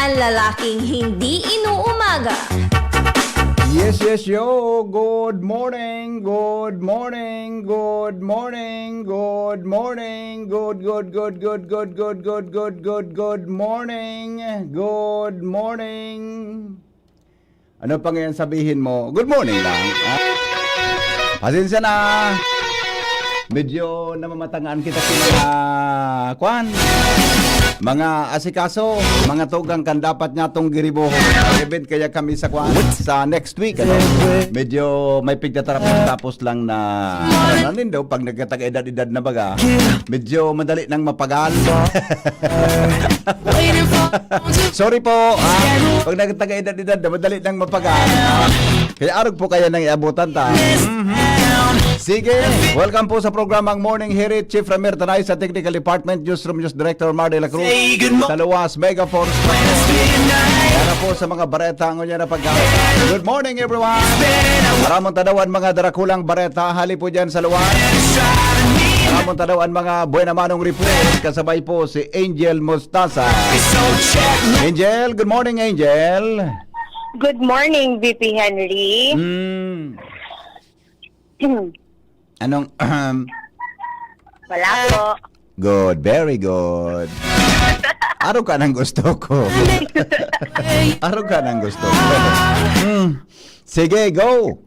Mga lalaking hindi inuumaga. Yes, yo. Good morning. Good morning. Good morning. Good morning. Good morning. Good morning. Ano pa ngayon sabihin mo? Good morning lang. Pasensya na. Medyo namamatangaan kita kwan. Mga asikaso, mga tugang kan dapat niya tong giriboho. Event kaya kami sa kwan sa next week. Ano? Medyo may pigtatarap tapos lang na nanin daw pag nagkatag-edad-edad na baga. Medyo madali nang mapagal. Sorry po. Pag nagkatag-edad-edad na madali nang mapagal. Kaya arog po kaya nang iabutan ta. Sige, welcome po sa programang Morning Hirit. Chief Ramir Tanay sa Technical Department, Newsroom News Director Mar de la Cruz. Sa Luwas, Mega Force. Para po sa mga bareta ang niya na pagkakas. Good morning everyone. Maraming tadawan mga darakulang bareta. Hali po dyan sa Luwas. Maraming tadawan mga buena manong report. Kasabay po si Angel Mostasa. Angel, good morning Angel. Good morning, VP Henry. Anong Wala po. Good, very good. Araw ka ng gusto ko. Araw ka ng gusto ko. Sige, go.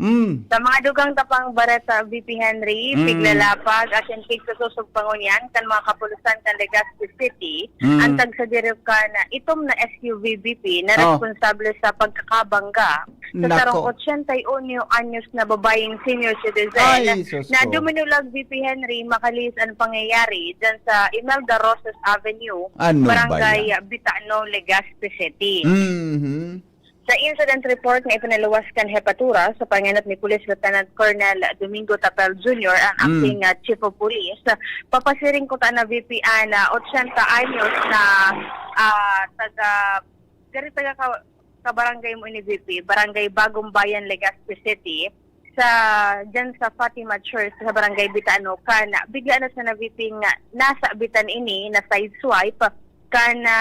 Sa mga dugang tapang bareta, VP Henry, piglalapag, asin pig sa susog pangunyan, kan mga kapulusan kan Legazpi City, ang tag sa direk ka na itom na SUV VP na responsable sa pagkakabangga sa sarong 81 anyos na babayeng senior citizen na duminulag VP Henry makalis ang pangyayari dyan sa Imelda Rosas Avenue, Barangay Bitano, Legazpi City. Sa incident report na ipinaluwas kan Hepatura sa panganap ni Police Lieutenant Colonel Domingo Tapel Jr., ang acting Chief of Police, papasiring ko ta na VP na 80 anyos na taga kabarangay mo ni VP, Barangay Bagong Bayan, Legazpi City, dyan sa Fatima Church sa Barangay Bitano, kana bigla na sa na VP nga nasa bitan ini na side swipe kana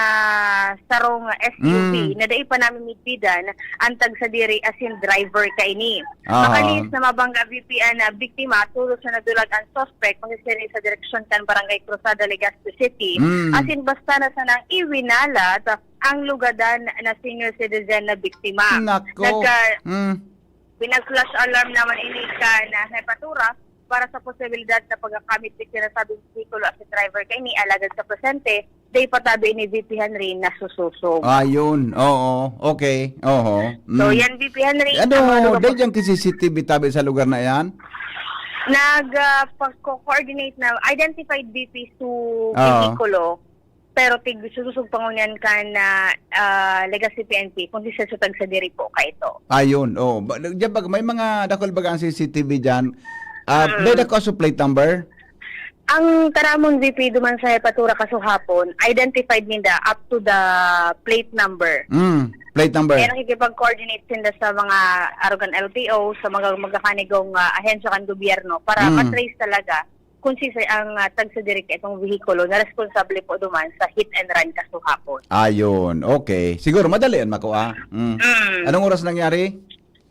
sarong SUV na dai pa namin mitbidan antag sa diri asin driver ka ini. Makalis na mabangga VP na biktima tulos na nadulag ang suspect pasisiri sa direksyon kan Barangay Cruzada, Legazpi City. Asin basta na sa nang iwinalat ang lugadan na senior citizen na biktima. Pinag-flash alarm naman ini ka na Hepatura para sa posibilidad na pagkakamit ng sinasabing vehicle at driver kay ni alagad sa presente, day patabi ni VP Henry na sususog. Ayun, oo, okay, oo. So yan VP Henry. Ano, day dyan kasi CCTV tabi sa lugar na yan? Nag-coordinate na identified VP to vehiculo, pero sususog pangunyan ka na Legacy PNP kung di sa sutag sa diri po ka ito. Ayun, oo. May mga dakol baga ang CCTV dyan. May dako sa plate number? Ang karamong VP duman sa Hepatura kasuhapon, identified ninda up to the plate number. Plate number. Kaya nakikipag-coordinate sinda sa mga Arugan LTO, sa mga magkakanigong ahensya kan gobyerno para matrace talaga kung sisay ang tag sa direct itong vehikulo na responsable po duman sa hit and run kasuhapon. Ayun, okay. Siguro madali yan makuha. Anong oras nangyari?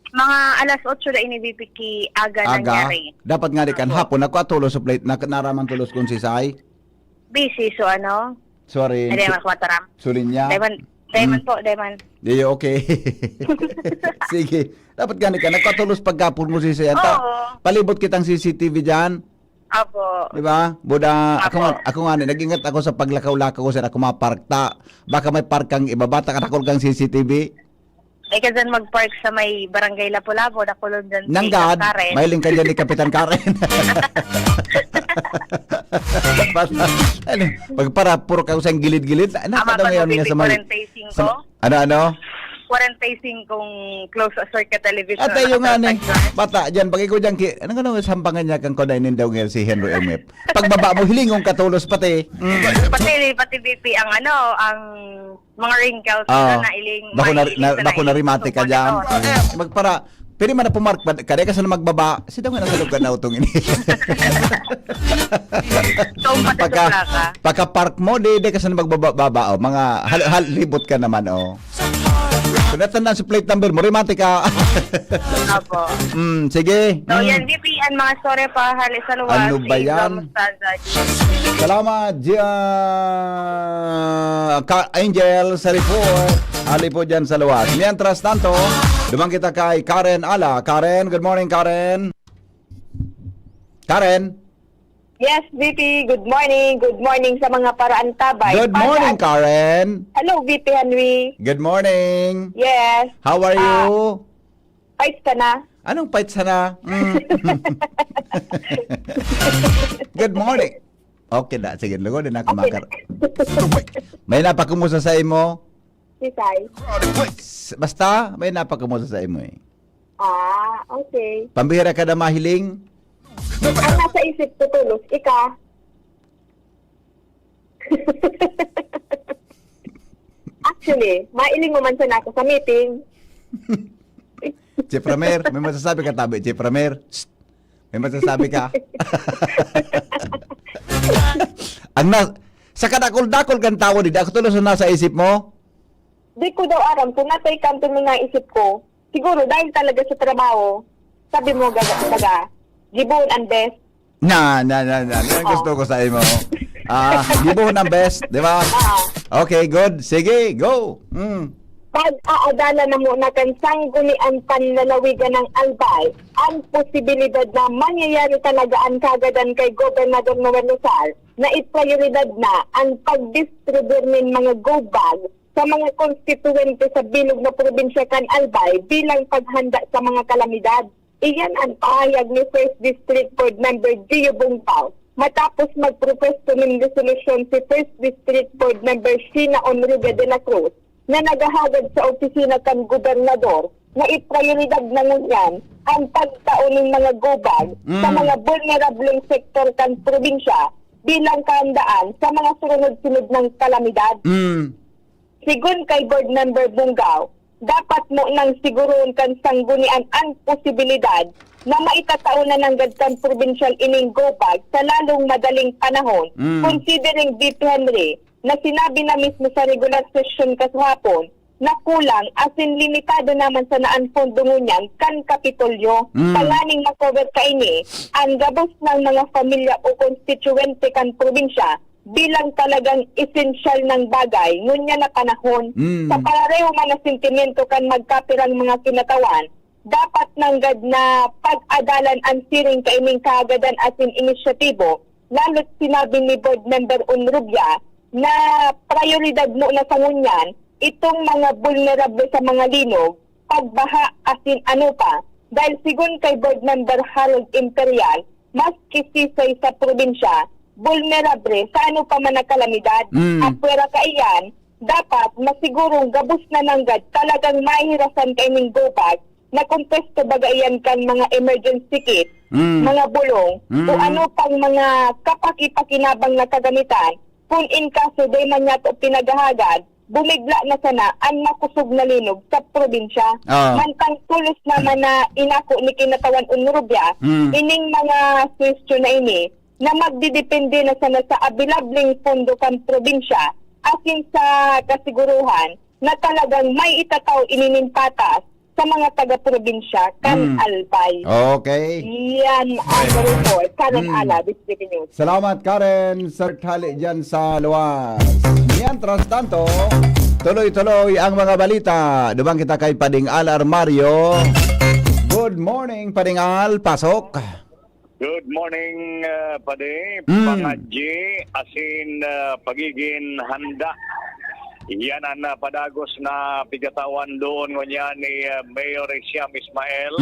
Mga alas 8 na ini-VP ki aga nangyari. Dapat nga di kan hapon ako atulos sa plate naraman tulos kung sisay. Busy so ano? Sorry. Ay mas mataram. Sulinya. Diamond po, Diamond. Di okay. Sige. Dapat gani ka nagkatulos pagkapon mo sisay. Palibot kitang CCTV diyan. Apo. Di ba? Buda, ako nga nag-ingat ako sa paglakaw-lakaw ko sa ako maparkta. Baka may parkang ibabata ka nakol kang CCTV. Ay ka dyan mag-park sa may Barangay Lapu-Lapu, nakulong dyan si Nanggad, Karen. may link ka dyan ni Kapitan Karen. Pagpara, puro ka usang gilid-gilid. Ama pa mo, 45. Ano? 45 close circuit television. At tayo nga ni, bata dyan, pag ikaw dyan, ano sampangan niya kang kodainin daw nga si Henry M.F. Pagbaba mo, hilingong katulos pati. Pati VP ang ang mga wrinkles na iling. Bako na rimate ka dyan. Magpara, Pwede man na pumark. Kaya ka sana magbaba. Sida nga nasa lugar na utong ini. So, Pagka-park mo, di ka sana magbaba. Oh. Mga libot ka naman. Oh. Kung natandaan sa plate number mo, romantic ka. Apo. Sige. So, yan, VPN, mga story pa, halis sa luwas. Ano ba yan? Salamat, Angel sa report. Ali po dyan sa luwas. Mientras tanto, dumang kita kay Karen Ala. Karen, good morning, Karen. Karen. Yes, VP. Good morning. Good morning sa mga paraan tabay. Good morning, Karen. Hello, VP Henry. Good morning. Yes. How are you? Fight ka na? Anong fight sana? Good morning. Okay na. Sige, lugo din ako makar. May napakumusta sa imo? Sisay. Basta, may napakumusta sa imo eh. Okay. Pambihira ka na mahiling? Ang nasa isip ko tulos, ika. Actually, mailing mo man sana ako sa meeting. Chipramer, may masasabi ka tabi, Chipramer. May masasabi ka. Sa kadakol-dakol kang tao, di ako tulos na nasa isip mo? Di ko daw aram, kung natay kanto nga isip ko, siguro dahil talaga sa trabaho, sabi mo gaga, gibuon ang best. Yan gusto ko sa imo. Gibuhon ang best, di ba? Okay, good. Sige, go. Pag-aadala na muna kan sanggunian panlalawigan ng Albay, ang posibilidad na mangyayari talaga ang kagadan kay Gobernador Noel Rizal na iprioridad na ang pag-distribute ng mga go bag sa mga konstituwente sa bilog na probinsya kan Albay bilang paghanda sa mga kalamidad. Iyan ang pahayag ni First District Board Member Gio Bungtao matapos mag-propesto ng resolution si First District Board Member Sheena Onrubia de la Cruz na nagahagad sa opisina kan gobernador na iprioridad na ngayon ang pagtaon ng mga gubag sa mga vulnerable sektor kan probinsya bilang kahandaan sa mga sunod-sunod ng kalamidad. Sigun kay Board Member Bungao, dapat mo nang siguroon kan sanggunian ang posibilidad na maitatao na ng gadkan provincial ining gopag sa lalong madaling panahon, considering VP Henry na sinabi na mismo sa regular session kaswapon na kulang as in limitado naman sa naan pondo ngunyan kan Kapitolyo. Panganing makover kaini ang gabos ng mga pamilya o konstituwente kan probinsya bilang talagang essential ng bagay ngunya na panahon. Sa parareho man na sentimento kan magkapirang mga kinatawan, dapat nanggad na pag-adalan ang siring kaining kaagadan asin inisyatibo, lalo't sinabi ni Board Member Onrubia na prioridad mo na sa ngunyan itong mga vulnerable sa mga linog, pagbaha asin ano pa. Dahil sigun kay Board Member Harold Imperial, mas kisisay sa probinsya, vulnerable sa ano pa man na kalamidad. At pwera kaiyan, dapat masigurong gabos na nanggad talagang mahirasan kaining gopag na kumpesto bagayan kan mga emergency kit, mga bulong, o ano pang mga kapaki-pakinabang na kagamitan, kung in kaso day man yato pinagahagad, bumigla na sana ang makusog na linog sa probinsya. Mantang tulos naman na inako ni Kinatawan Onrubia, ining mga question na ini, na magdidepende na sana sa abilabling pondo kan probinsya, asin sa kasiguruhan na talagang may itataw inining patas sa mga taga-probinsya kan Albay. Okay. Yan ang report. Karen Ala, District News. Salamat, Karen. Sir Tali dyan sa luwas. Mientras tanto, tuloy-tuloy ang mga balita. Dumang kita kay Pading Al Armario. Good morning, Pading Al. Pasok. Good morning, Pade. Pangadji, asin pagiging handa. Yan ang padagos na pigatawan doon ngunyan ni Mayor Siam Ismael.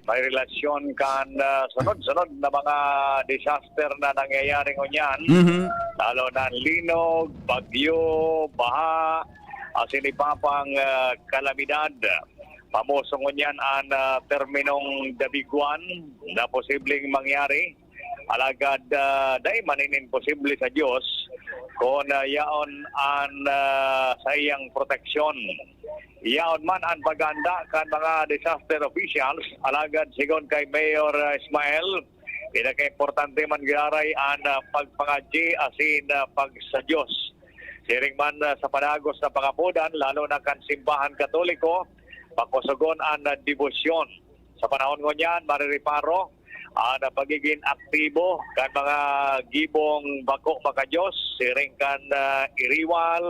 May relasyon kan sunod-sunod na mga disaster na nangyayari ngunyan. Lalo na linog, bagyo, baha, asin ipapang kalamidad. Pamusong ngunyan ang terminong dabiguan na posibleng mangyari. Alagad dahil maninin posible sa Diyos kung yaon ang sa iyang proteksyon. Yaon man ang paganda kan mga disaster officials, alagad sigon kay Mayor Ismael, pinaka-importante man garay ang pagpangadji asin pagsadyos. Siring man sa padagos na pangapudan, lalo na kan simbahan katoliko, pagkusugon ang debosyon. Sa panahon ko niyan, maririparo, ang pagiging aktibo kan mga gibong bako makajos, siring kan iriwal,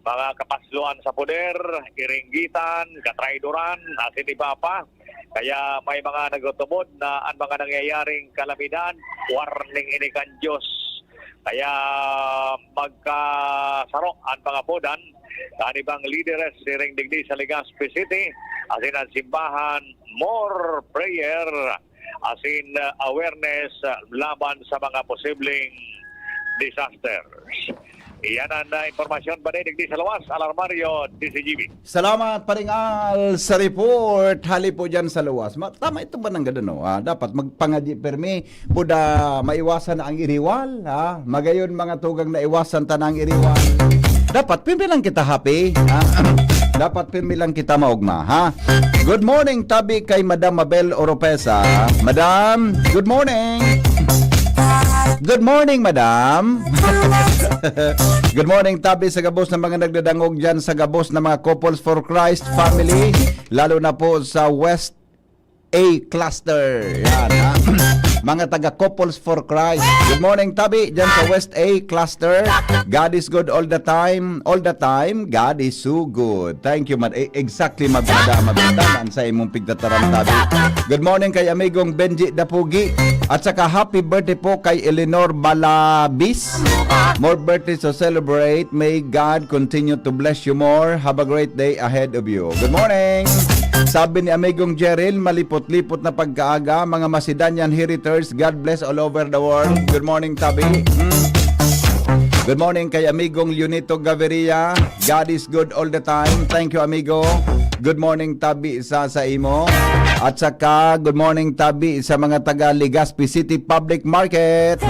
mga kapasluan sa poder, iringgitan, katraidoran, asin iba pa. Kaya may mga nagtutubod na ang mga nangyayaring kalamidad, warning ini kan Diyos. Kaya magkasaro ang mga podan, kanibang leaders siring digdi sa Legazpi City, asin ang simbahan, more prayer, asin awareness laban sa mga posibleng disasters. Iyan ang informasyon ba digdi sa lawas, Alarmario, DCGB. Salamat paringal sa report. Hali po dyan sa luwas. Tama ito ba ng gano'n? No? Dapat magpangadji permi. Buda maiwasan na ang iriwal. Magayon mga tugang na iwasan ta na ang iriwal. Dapat pirmi lang kita happy. Dapat pirmi lang kita maugma. Good morning tabi kay Madam Mabel Oropesa. Madam, good morning. Good morning, Madam. Good morning, tabi sa gabos ng mga nagdadangog dyan sa gabos ng mga Couples for Christ family, lalo na po sa West A cluster. Yan, mga taga Couples for Christ. Good morning, tabi dyan sa West A cluster. God is good all the time. All the time, God is so good. Thank you, exactly, mabindaman sa imong pigtataram, tabi. Good morning kay amigong Benji Dapugi. At saka happy birthday po kay Eleanor Balabis. More birthdays to celebrate. May God continue to bless you more. Have a great day ahead of you. Good morning. Sabi ni amigong Jeril, malipot-lipot na pagkaaga, mga Macedonian heritors, God bless all over the world. Good morning, Tabi. Good morning kay amigong Leonito Gaviria. God is good all the time. Thank you, amigo. Good morning, Tabi, sa imo. At saka, good morning, Tabi, sa mga taga Legazpi City Public Market.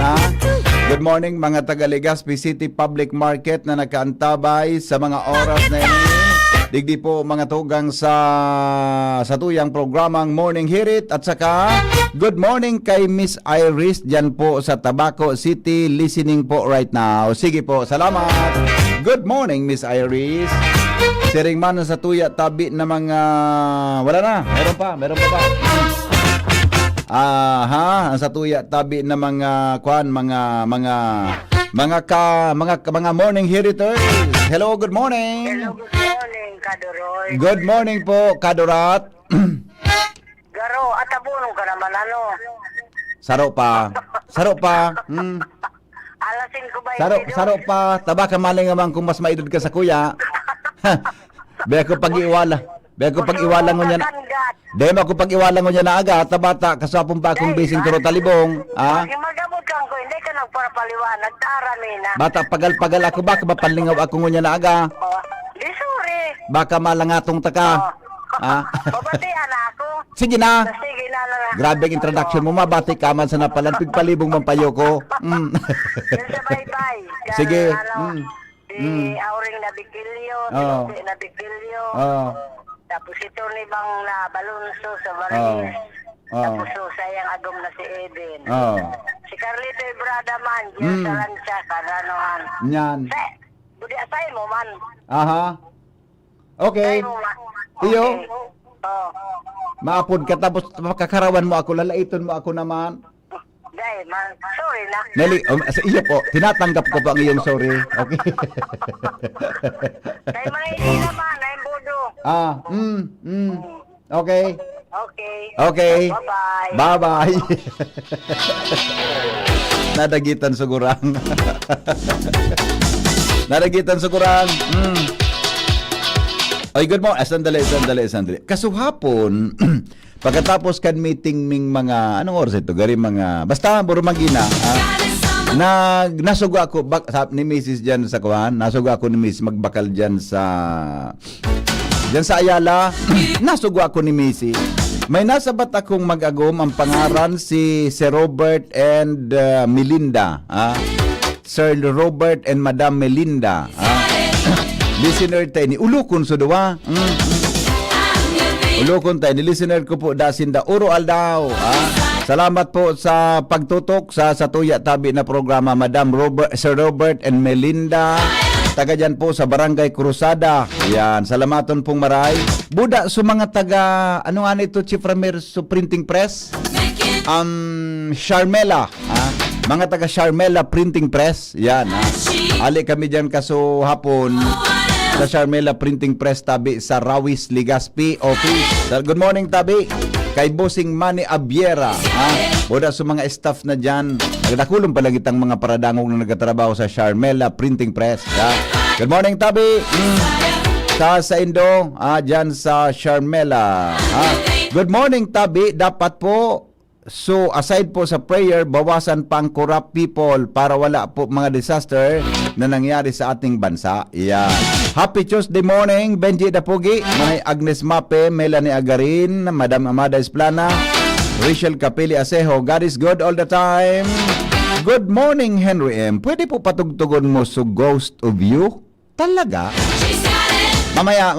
Good morning, mga taga Legazpi City Public Market na nakaantabay sa mga oras na ini. Digdi po mga tugang sa tuyang programang Morning Hirit. At saka, good morning kay Miss Iris dyan po sa Tabaco City, listening po right now. Sige po, salamat. Good morning, Miss Iris. Siring man sa tuya tabi na mga... Wala na, meron pa ba? Ang sa tuya tabi na mga mga morning heriters. Hello, good morning. Hello, good morning, Kadoroy. Good morning po, Kadorat. Garo, atabunong ka naman, ano? Saro pa. Alasin ko ba Saro pa. Taba ka maling naman kung mas maedad ka sa kuya. Be ako pag-iwala mo niya. Demo ako pag-iwala mo niya na aga. Tabata, kasapong pa akong bising turo talibong. Magamot kang ko, hindi ka nagparapaliwanag. Tara, Mina. Bata, pagal ako. Baka mapalingaw ako ngunya na aga. Di sorry. Baka malangatong taka. Babatihan ako. Sige na. Sige na. Grabe ang introduction mo. Mabati ka man sa napalan. Pigpalibong mampayo ko. Yun sa bye-bye. Sige. Di Auring Nabigilyo. Oo. Di Nabigilyo. Tapos ito ni Bang na Balonso sa Varis. Tapos sayang agom na si Eden. Si Carlito Ibrada man. Diyan sa lansya. Karanohan. Nyan. Budi asay mo man. Aha. Okay. Asay mo man. Iyo. Oh. Maapod ka tapos makakarawan mo ako. Lalaiton mo ako naman. Dahil man. Sorry na. Nelly, sa iyo po. Tinatanggap ko po ang iyong sorry. Okay. Dahil manay naman. Ay budo. Okay. Okay. Okay. Bye-bye. Bye-bye. Nadagitan sugurang. Ay, good morning. Sandali. Kasuhapon, pagkatapos kan meeting ming mga, anong oras ito? Gari mga, basta, burumagina. Nasugo ako, ni Mrs. dyan sa kuhan, nasugo ako ni Mrs. magbakal dyan sa Ayala. Nasugo ako ni Mrs. May nasabat akong mag-agom ang pangaran si Robert and Melinda. Sir Robert and Madam Melinda. Listener tayo ni Ulukon so duwa. Ulukon tayo ni listener ko po Dasinda Uro Aldaw. Salamat po sa pagtutok sa Tuya Tabi na programa, Madam Robert, Sir Robert and Melinda. Taga dyan po sa Barangay Cruzada. Yan, salamaton pong maray. Buda sa mga taga, ano nga ito, Chief Ramirez, so Printing Press? Sharmela. Mga taga Sharmela Printing Press. Yan. Ali kami dyan kaso hapon sa Sharmela Printing Press Tabi sa Rawis Ligaspi Office. Good morning Tabi. Kay Bossing Manny Abiera. Buda sa mga staff na dyan. Nagdakulong pala kitang mga paradangong na nagtatrabaho sa Sharmela Printing Press. Good morning Tabi. Sa Indo, dyan sa Sharmela. Good morning Tabi. Dapat po, so aside po sa prayer, bawasan pang corrupt people para wala po mga disaster na nangyari sa ating bansa. Yan. Happy Tuesday morning, Benji Dapugi, Manay Agnes Mape, Melanie Agarin, Madam Amada Esplana, Rachel Capili Asejo. God is good all the time. Good morning Henry M. Pwede po patugtugon mo so Ghost of You? Talaga? Mamaya.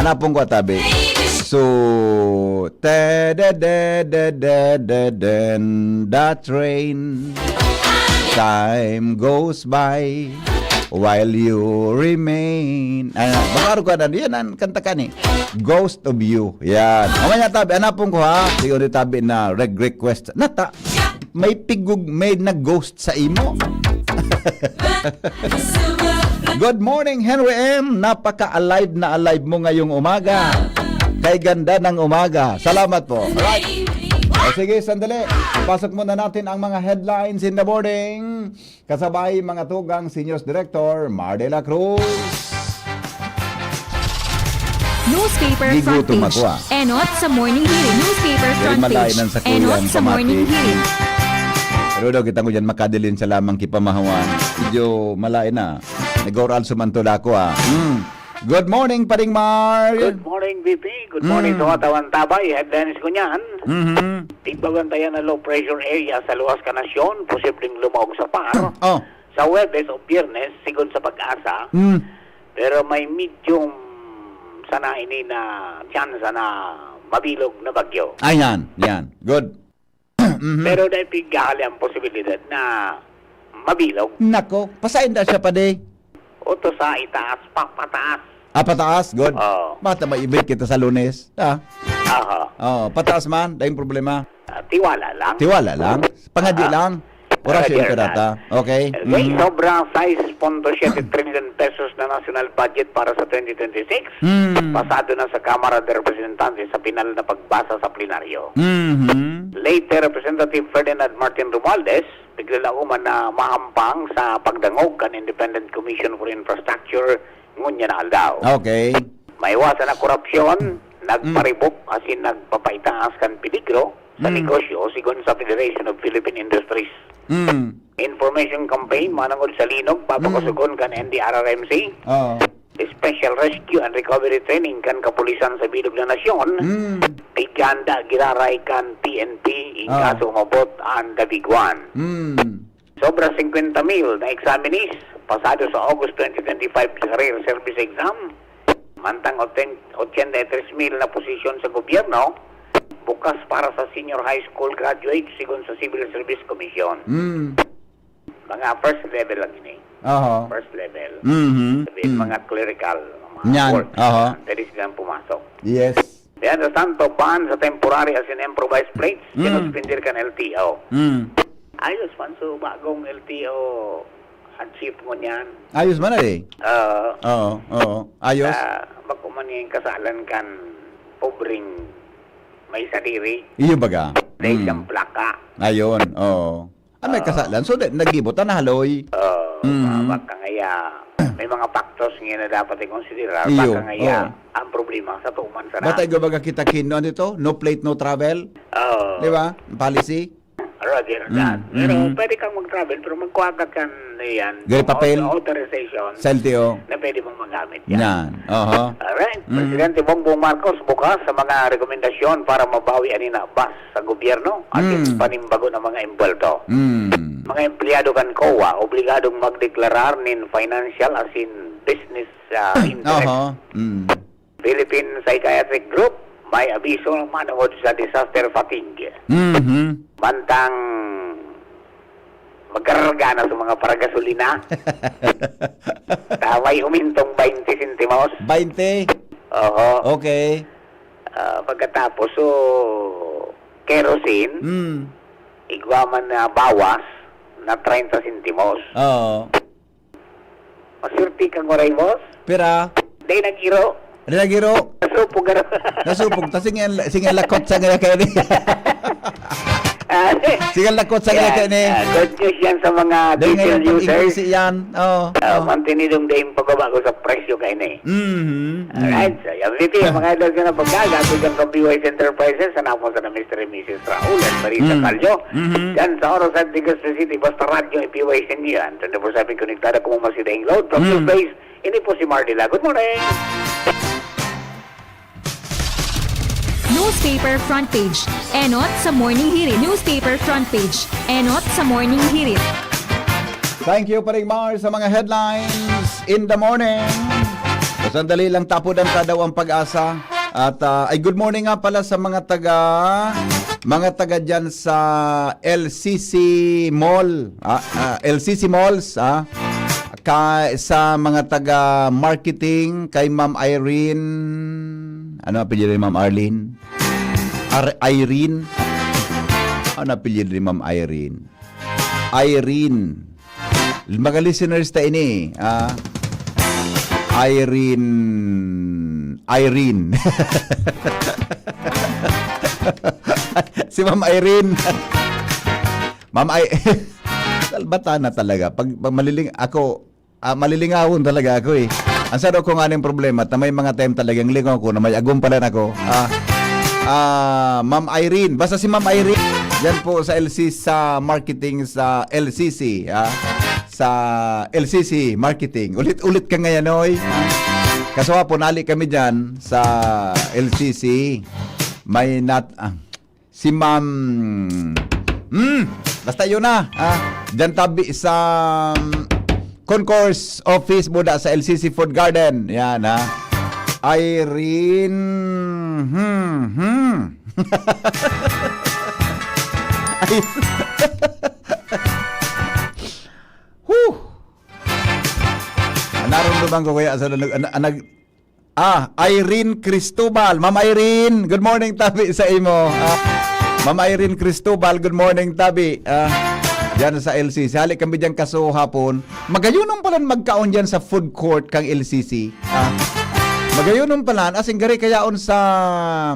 Hanapon ko Tabi. So, that train, time goes by while you remain. Bakaro ka na, yan ang kanta ka ni. Ghost of You. Yan. Mamaya Tabi, hanapon ko ha. Siguro Tabi na request. Nata, may pigug, may nag-ghost sa imo. Good morning Henry M. Napaka-alive na alive mo ngayong umaga. Kay ganda ng umaga. Salamat po. Alright. Sige, sandali. Pasok muna natin ang mga headlines in the morning. Kasabay mga tugang Senior Director Mar de la Cruz. Newspaper front Gigutom page. ako, Enot sa morning hearing. Newspaper front page. Malayan sa Enot kuyang sa morning pamati. hearing. Pero daw kita ko dyan makadilin sa lamang kipamahawan. Medyo malain na. Nag-oral sumantula ko Good morning, Paring Mar. Good morning, VP. Good morning sa Watawan Tabay. Headlines ko niyan. Tigbagantayan na low pressure area sa luwas ka nasyon, posibleng lumawag sa par. Sa Webes o Biyernes, sigon sa pag-asa. Pero may medium sana ini na chance na mabilog na bagyo. Ayan, yan. Good. Pero dahil pigali ang posibilidad na mabilog. Nako, pasain na siya pa de. O to sa itaas, pataas. Pataas? Good. Oo. Bata maibig kita sa Lunes. Pataas man, dahil problema. Tiwala lang. Tiwala lang. Pangadi lang. Orasyon ka data. Okay. May sobrang 6.7 trillion pesos na national budget para sa 2026. Pasado na sa Kamara de Representantes sa pinal na pagbasa sa plenaryo. Late Representative Ferdinand Martin Romualdez, biglalauman na mahampang sa pagdangog kan Independent Commission for Infrastructure ngunya na aldaw. Okay. Maiwasan na korupsyon, nagparibok asin nagpapaitaas kan peligro sa negosyo sigon sa Federation of Philippine Industries. Information campaign manangod sa linog papakasugon kan NDRRMC. Special Rescue and Recovery Training kan kapulisan sa bilog na nasyon. Iganda giraray kan PNP in kaso mabot ang Dabiguan. Sobra 50,000 na examinees pasado sa August 2025 career service exam. Mantang 83,000 na posisyon sa gobyerno bukas para sa senior high school graduates sigon sa Civil Service Commission. Mga first level lang ini. First level. Sabihin mga clerical mga work. Pwede silang pumasok. Yes. Then the Santo Ban sa temporary as in improvised plates, sinuspindir kan LTO. Ayos man so bagong LTO hardship mo niyan. Ayos man na eh. Ayos. Bako man yung kasalan kan pobreng may sadiri. Iyo baga. Dahil siyang plaka. Ayon. May kasalan. So, nagibutan na haloy. Baka ngaya, may mga factors nga na dapat i-consider. Iyo. Baka ngaya, ang problema sa tuman sa na. Batay baga kita kino dito? No plate, no travel? Di ba? Policy? Roger that. Pero pwede kang mag-travel, pero magkuhagat kan yan. Gari papel? Authorization. Sa LTO? Na pwede mong magamit yan. Yan. Alright. Presidente Bongbong Marcos bukas sa mga rekomendasyon para mabawi anina bas sa gobyerno at panimbago ng mga imbwelto. mga empleyado kan COA, obligadong magdeklarar nin financial as in business interest. Oho. Mm. Philippine Psychiatric Group, may abiso naman tungkol sa disaster fatigue. Mhm. Mantang magkarga na sa mga paragasolina. Taway humintong 20 centimos. 20. Oho. Okay. Pagkatapos, so, kerosene, Mm. igwaman na bawas na 30 centimos. Oo. Masurti kang oray, boss. Pira. Day nag-iro. Rinagiro. Nasupog ka na. Nasupog. Ta singan lakot sa nga kay ni. Singan lakot sa nga kay ni. Good news yan sa mga Dahil diesel ngayon users. yan. Oo. Mantinidong day pagbabago sa presyo kay ni. Mhm. Alright, so yung VP, mga idol ka na pagkaga, tugang kang BYS Enterprises, hanapon sa na Mr. and Mrs. Raul at Marisa Calyo. Yan sa Oros at Legazpi City, basta radyo, BYS and yan. 24/7 konektada kung masidaing load from your place. Ini po si Mardila. Good morning! Newspaper front page. Enot sa morning hirit. Newspaper front page. Enot sa morning hirit. Thank you pa rin, Mars, sa mga headlines in the morning. So, sandali lang, tapudan ka daw ang pag-asa. At ay good morning nga pala sa mga taga dyan sa LCC Mall. LCC Malls. Sa mga taga marketing kay Ma'am Irene. Ano apelyido ni Ma'am Arlene? Irene. Ano apelyido ni Ma'am Irene? Irene. Mga listeners ta ini, Irene. Si Ma'am Irene. Ma'am Bata na talaga. Pag malilingawon talaga ako eh. Ang sarap ko nga ng problema na may mga time talagang lingaw ko na may agum pala ako. Ma'am Irene. Basta si Ma'am Irene. Yan po sa sa marketing sa LCC. Sa LCC marketing. Ulit-ulit ka ngayon, oy. Kaso po, nali kami dyan sa LCC. May si Ma'am... basta yun na. Dyan tabi sa concourse office muna sa LCC Food Garden. Yan, Irene... Naramdaman ko kaya sa Irene Cristobal. Ma'am Irene, good morning tabi sa imo. Ma'am Irene Cristobal, good morning tabi. Diyan sa LCC. Halik kami diyan kaso hapon. Magayunon pala magkaon diyan sa food court kang LCC. Magayunon pala asing gari kayaon sa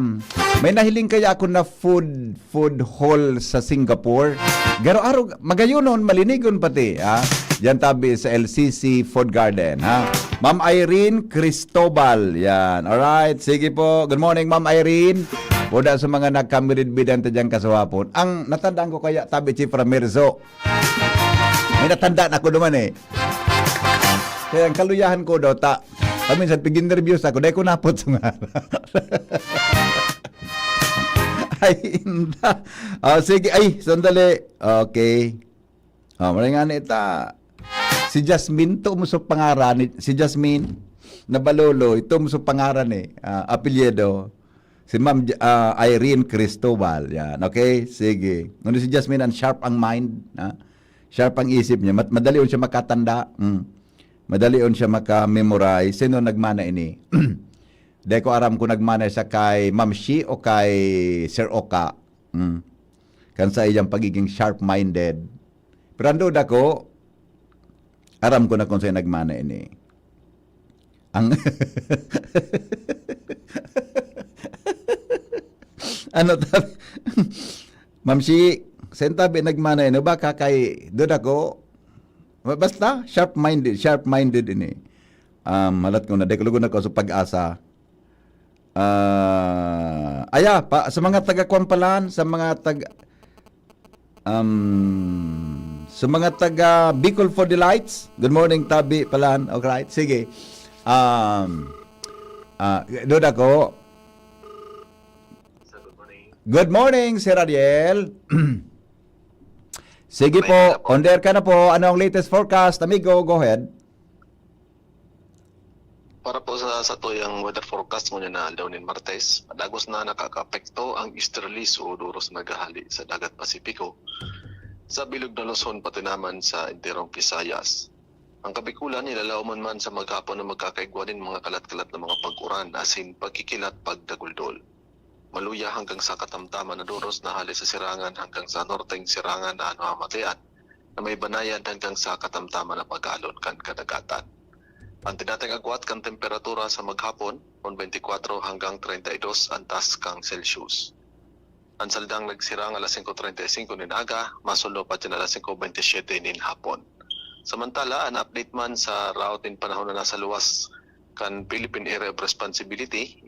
may nahiling kaya ako na food hall sa Singapore. Garo-aro magayunon malinigon pati, Diyan tabi sa LCC Food Garden, Ma'am Irene Cristobal. Yan. Alright, sige po. Good morning, Ma'am Irene. Buda sa mga nagkamirid-bidan ta diyan kasawapon. Ang natandaan ko kaya tabi si Framerzo. May natandaan ako naman eh. Kaya ang kaluyahan ko daw minsan pig interviews ako, dahil ko napot sa nga. Ay, inda. Sige, sandali. Okay. Maraming ita. Si Jasmine, ito mo sa pangaran. Si Jasmine, nabalolo, ito mo sa pangaran apelyido. Si Ma'am Irene Cristobal. Yan, okay? Sige. Ngunit si Jasmine, sharp ang mind. Sharp ang isip niya. Madali on siya makatanda. Madali on siya makamemorize. Sino nagmana ini? Dahil ko aram ko nagmana siya kay Ma'am Shi o kay Sir Oka. Kansa iyang pagiging sharp-minded. Pero andod ako, aram ko na kung sa'yo nagmana ini. Ang... ano tabi? Ma'am Shi, sentabi nagmana ini. Baka kay doon ako, basta, sharp-minded ini. Malat ko na, dekulugon ako sa pag-asa. Sa mga taga-Kwampalan, sa mga taga Bicol for Delights. Good morning, Tabi Palan. Okay, sige. Doon ako. Good morning, Sir Ariel. Sige po, on the air ka na po. Ano ang latest forecast? Amigo, go ahead. Para po sa tuyang weather forecast mo na daw ni Martes, padagos na nakaka-apekto ang easterlies o duros nagahali sa dagat Pasipiko sa bilog na Luzon pati naman sa enterong Visayas. Ang kabikulan nilalauman man sa maghapon na magkakaigwanin mga kalat-kalat na mga pag-uran asin pagkikilat pagdaguldol. Maluya hanggang sa katamtaman na duros na hali sa sirangan hanggang sa norteng sirangan na Amatian na may banayan hanggang sa katamtaman na pag-alon kan kadagatan. Ang tinating agwat kan temperatura sa maghapon, 24 hanggang 32 antas kang Celsius. Ang saldang nagsirang alas 5:35 nin aga, masulo pa dyan alas 5:27 nin hapon. Samantala, ang update man sa route in panahon na nasa luwas kan Philippine Area of Responsibility,